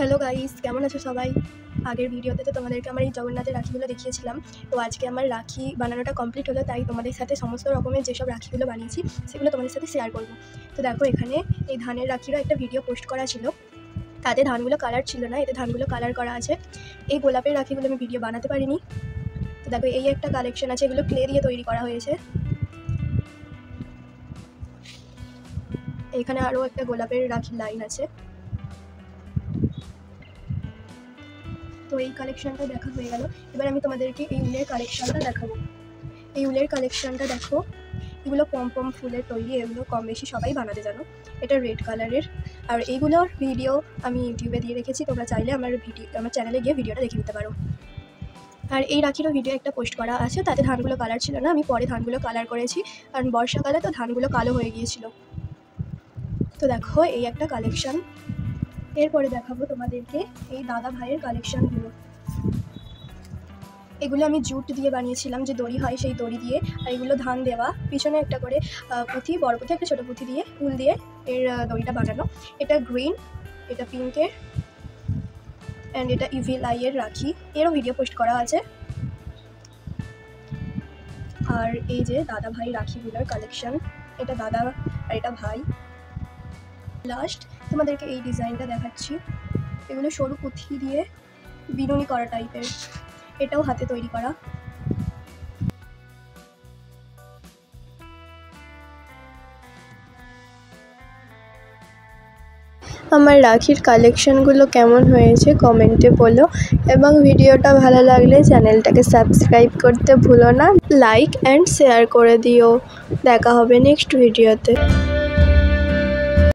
Hello guys, কেমন আছো সবাই? আগের ভিডিওতে তো তোমাদেরকে আমার এই জগন্নাথের রাখিগুলো দেখিয়েছিলাম। তো আজকে আমার রাখি বানানোটা কমপ্লিট হলো, তাই তোমাদের সাথে সমস্ত রকমের যেসব রাখিগুলো বানিয়েছি সেগুলো তোমাদের সাথে শেয়ার করবো। তো দেখো, এখানে এই ধানের রাখিরও একটা ভিডিও পোস্ট করা ছিল, তাতে ধানগুলো কালার ছিল না, এতে ধানগুলো কালার করা আছে। এই গোলাপের রাখিগুলো আমি ভিডিও বানাতে পারিনি। তো দেখো, এই একটা কালেকশন আছে, এগুলো ক্লে দিয়ে তৈরি করা হয়েছে। এখানে আরও একটা গোলাপের রাখির লাইন আছে। তো এই কালেকশানটা দেখা হয়ে গেল। এবার আমি তোমাদেরকে এই উলের কালেকশানটা দেখাবো। এই উলের কালেকশানটা দেখো, এগুলো পম ফুলের তৈরি, এগুলো কম বেশি সবাই বানাতে জানো। এটা রেড কালারের, আর এইগুলোর ভিডিও আমি ইউটিউবে দিয়ে রেখেছি, তোমরা চাইলে আমার চ্যানেলে গিয়ে ভিডিওটা দেখে নিতে পারো। আর এই রাখিরও ভিডিও একটা পোস্ট করা আছে, তাতে ধানগুলো কালার ছিল না, আমি পরে ধানগুলো কালার করেছি, কারণ বর্ষাকালে তো ধানগুলো কালো হয়ে গিয়েছিল। তো দেখো, এই একটা কালেকশান। এরপরে দেখাবো তোমাদেরকে এই দাদা ভাইয়ের কালেকশানগুলো। এগুলো আমি জুট দিয়ে বানিয়েছিলাম, যে দড়ি হয় সেই দড়ি দিয়ে, আর এগুলো ধান দেওয়া, পিছনে একটা করে পুঁথি, বড় পুঁথি, একটা ছোটো পুঁথি দিয়ে উল দিয়ে এর দড়িটা বানানো। এটা গ্রিন, এটা পিঙ্কের, অ্যান্ড এটা ইভিল আইয়ের রাখি, এরও ভিডিও পোস্ট করা আছে। আর এই যে দাদা ভাই রাখিগুলোর কালেকশান, এটা দাদা আর এটা ভাই। লাস্ট তোমাদেরকে এই ডিজাইনটা দেখাচ্ছি, এগুলো সরু পুঁথি দিয়ে বিনুনি করা টাইপের, এটাও হাতে তৈরি করা। আমার রাখির কালেকশানগুলো কেমন হয়েছে কমেন্টে বলো, এবং ভিডিওটা ভালো লাগলে চ্যানেলটাকে সাবস্ক্রাইব করতে ভুলো না, লাইক অ্যান্ড শেয়ার করে দিও। দেখা হবে নেক্সট ভিডিওতে।